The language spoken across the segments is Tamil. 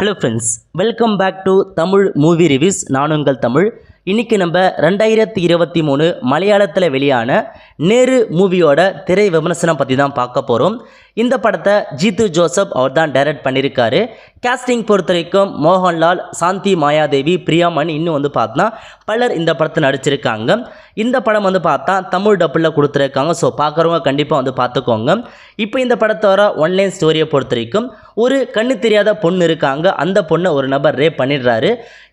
Hello friends, welcome back to Tamil movie reviews. நான் உங்கள் தமிழ். இன்றைக்கி நம்ம 2023 மலையாளத்தில் வெளியான நேரு மூவியோட திரை விமர்சனம் பற்றி தான் பார்க்க போகிறோம். இந்த படத்தை ஜீத்து ஜோசப் அவர் தான் டைரக்ட் பண்ணியிருக்காரு. கேஸ்டிங் பொறுத்த வரைக்கும் மோகன்லால், சாந்தி மாயாதேவி, பிரியாமணி இன்னும் பார்த்தா பலர் இந்த படத்தை நடிச்சிருக்காங்க. இந்த படம் பார்த்தா தமிழ் டப்பில் கொடுத்துருக்காங்க. ஸோ பார்க்குறவங்க கண்டிப்பாக பார்த்துக்கோங்க. இப்போ இந்த படத்தை வர ஒன்லைன் ஸ்டோரியை பொறுத்த வரைக்கும் ஒரு கண்ணு தெரியாத பொண்ணு இருக்காங்க. அந்த பொண்ணை ஒரு நபர் ரேப் பண்ணிடுறாரு.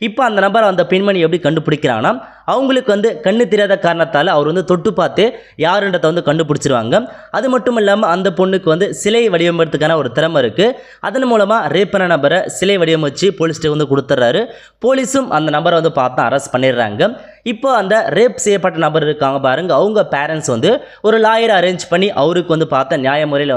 இப்போ அந்த நபர் அந்த பெண்மணி எப்படி கண்டுபிடிக்கிறாங்கன்னா, அவங்களுக்கு கண்ணு தெரியாத காரணத்தால் அவர் தொட்டு பார்த்து யாருன்றதை கண்டுபிடிச்சிருவாங்க. அது மட்டும் இல்லாமல் அந்த பொண்ணுக்கு சிலை வடிவமைக்கிறதுக்கான ஒரு திறமை இருக்குது. அதன் மூலமாக ரேப் பண்ண நபரை சிலை வடிவமைச்சு போலீஸ்ட்டு கொடுத்துட்றாரு. போலீஸும் அந்த நபரை பார்த்தா அரெஸ்ட் பண்ணிடுறாங்க. இப்போ அந்த ரேப் செய்யப்பட்ட நபர் இருக்காங்க பாருங்க, அவங்க பேரண்ட்ஸ் ஒரு லாயரை அரேஞ்ச் பண்ணி அவருக்கு பார்த்தா நியாய முறையில்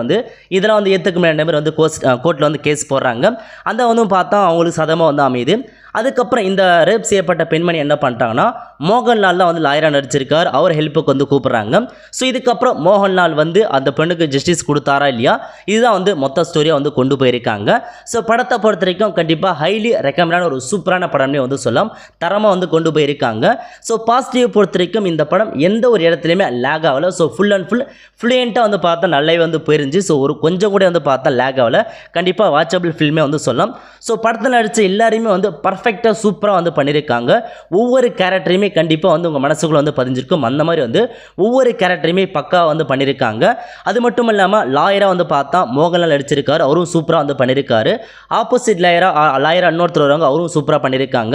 இதெல்லாம் ஏற்றுக்க முடியாத நபர் கோர்ட்டில் கேஸ் போடுறாங்க. அந்த பார்த்தா அவங்களுக்கு சதமாக அமையுது. அதுக்கப்புறம் இந்த ரேப் செய்யப்பட்ட பெண்மணி என்ன பண்ணிட்டாங்கன்னா, மோகன்லால் தான் லாயராக நடிச்சிருக்கார். அவர் ஹெல்ப்புக்கு கூப்பிட்றாங்க. ஸோ இதுக்கப்புறம் மோகன்லால் அந்த பெண்ணுக்கு ஜஸ்டிஸ் கொடுத்தாரா இல்லையா, இதுதான் மொத்த ஸ்டோரியாக கொண்டு போயிருக்காங்க. ஸோ படத்தை பொறுத்த வரைக்கும் கண்டிப்பாக ஹைலி ரெக்கமெண்டான ஒரு சூப்பரான படம்னே சொல்லலாம். தரமாக கொண்டு போயிருக்காங்க. ஸோ பாசிட்டிவ் பொறுத்த வரைக்கும் இந்த படம் எந்த ஒரு இடத்துலையுமே லேக் ஆகலை. ஸோ ஃபுல் அண்ட் ஃபுல் ஃப்ளூயண்ட்டாக பார்த்தா நல்லாவே போயிருந்துச்சு. ஸோ ஒரு கொஞ்சம் கூட பார்த்தா லேக் ஆகலை. கண்டிப்பாக வாட்சபிள் ஃபில்மே சொல்லலாம். ஸோ படத்தில் நடித்த எல்லாருமே பர்ஃபெக்டாக சூப்பராக பண்ணியிருக்காங்க. ஒவ்வொரு கேரக்டரையுமே கண்டிப்பாக உங்கள் மனசுக்குள்ளே பதிஞ்சிருக்கும். அந்த மாதிரி ஒவ்வொரு கேரக்டரையுமே பக்காவாக பண்ணியிருக்காங்க. அது மட்டும் இல்லாமல் லாயராக பார்த்தா மோகன்லால் நடிச்சிருக்காரு. அவரும் சூப்பராக பண்ணியிருக்காரு. ஆப்போசிட் லாயராக இன்னொருத்தர் வருவாங்க, அவரும் சூப்பராக பண்ணியிருக்காங்க.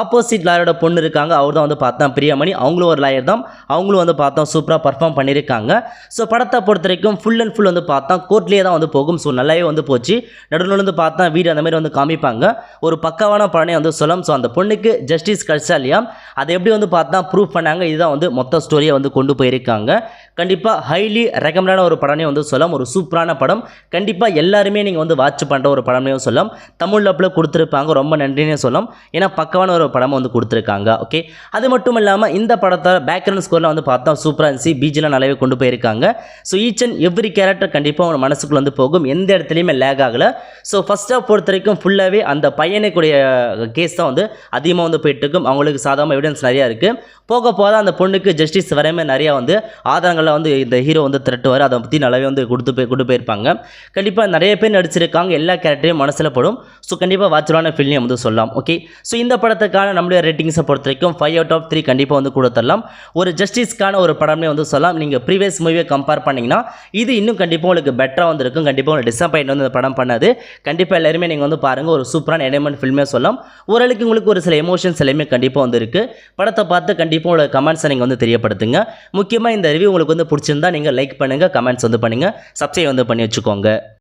ஆப்போசிட் லாயரோட பொண்ணு இருக்காங்க, அவர் தான் பார்த்தா பிரியாமணி. அவங்களும் ஒரு லாயர் தான், அவங்களும் பார்த்தா சூப்பராக பர்ஃபார்ம் பண்ணியிருக்காங்க. ஸோ படத்தை பொறுத்த வரைக்கும் ஃபுல் அண்ட் ஃபுல் பார்த்தா கோர்ட்லேயே தான் போகும். ஸோ நல்லாவே போச்சு. நடுவில் பார்த்தா வீடு அந்த மாதிரி காமிப்பாங்க. ஒரு பக்காவான படனே சொல்லலாம். ஸோ அந்த பொண்ணுக்கு ஜஸ்டிஸ் கிடைச்சா இல்லையா, அதை எப்படி பார்த்தா ப்ரூவ் பண்ணாங்க. இதுதான் மொத்த ஸ்டோரியை கொண்டு போயிருக்காங்க. கண்டிப்பாக ஹைலி ரெக்கமெண்டான ஒரு படமே சொல்லலாம். ஒரு சூப்பரான படம். கண்டிப்பாக எல்லாருமே நீங்கள் வாட்ச் பண்ணுற ஒரு படமே சொல்லலாம். தமிழ் டப்பில் கொடுத்துருப்பாங்க. ரொம்ப நன்றினே சொல்லலாம். ஏன்னா பக்கவான ஒரு படம் கொடுத்துருக்காங்க. ஓகே, அது மட்டும் இல்லாமல் இந்த படத்தை பேக்ரவுண்ட் ஸ்கோரில் பார்த்தா சூப்பராக இருந்துச்சு. பீஜெலாம் நல்லாவே கொண்டு போயிருக்காங்க. So each and every character கண்டிப்பாக அவங்க மனசுக்குள்ள போகும். எந்த இடத்துலையுமே லேக் ஆகலை. ஸோ ஃபர்ஸ்ட் ஆஃப் பொறுத்த வரைக்கும் ஃபுல்லாகவே அந்த பையனுக்குடைய கேஸ் தான் அதிகமாக போயிட்டு இருக்கும். அவங்களுக்கு சாதாரண எவிடன்ஸ் நிறையா இருக்குது. போக போக அந்த பொண்ணுக்கு ஜஸ்டிஸ் வரையுமே நிறையா ஆதாரங்களில் இந்த ஹீரோ திரட்டுவார். அதை பற்றி நல்லாவே கொண்டு போயிருப்பாங்க. கண்டிப்பாக நிறைய பேர் நடிச்சிருக்காங்க. எல்லா கேரக்டரையும் மனசில் படும். ஸோ கண்டிப்பாக வாட்சலான ஃபில்ம் சொல்லலாம். ஓகே, ஸோ இந்த படத்துக்கான நம்மளுடைய ரேட்டிங்ஸை பொறுத்த வரைக்கும் 5/3 கண்டிப்பாக கொடுத்துடலாம். ஒரு ஜஸ்டிஸ்க்கான ஒரு படமே சொல்லலாம். நீங்கள் ப்ரீவியஸ் மூவியை கம்பேர் பண்ணிங்கன்னா இது இன்னும் கண்டிப்பாக உங்களுக்கு பெட்டராக இருக்கும். கண்டிப்பாக உங்களுக்கு டிசப்பாயிண்ட் இந்த படம் பண்ணாது. கண்டிப்பாக எல்லாருமே நீங்கள் பாருங்கள். ஒரு சூப்பரான என்டர்டைன்மெண்ட் ஃபில்மே சொல்லலாம். ஓரளவுக்கு உங்களுக்கு ஒரு சில எமோஷன்ஸ் எல்லாமே கண்டிப்பாக இருக்குது. படத்தை பார்த்து கண்டிப்பாக உங்களோட கமெண்ட்ஸை நீங்கள் தெரியப்படுத்துங்க. முக்கியமாக இந்த ரிவ்யூ உங்களுக்கு பிடிச்சிருந்தா நீங்கள் லைக் பண்ணுங்கள், கமெண்ட்ஸ் பண்ணுங்கள், சப்ஸ்கிரைப் பண்ணி வச்சுக்கோங்க.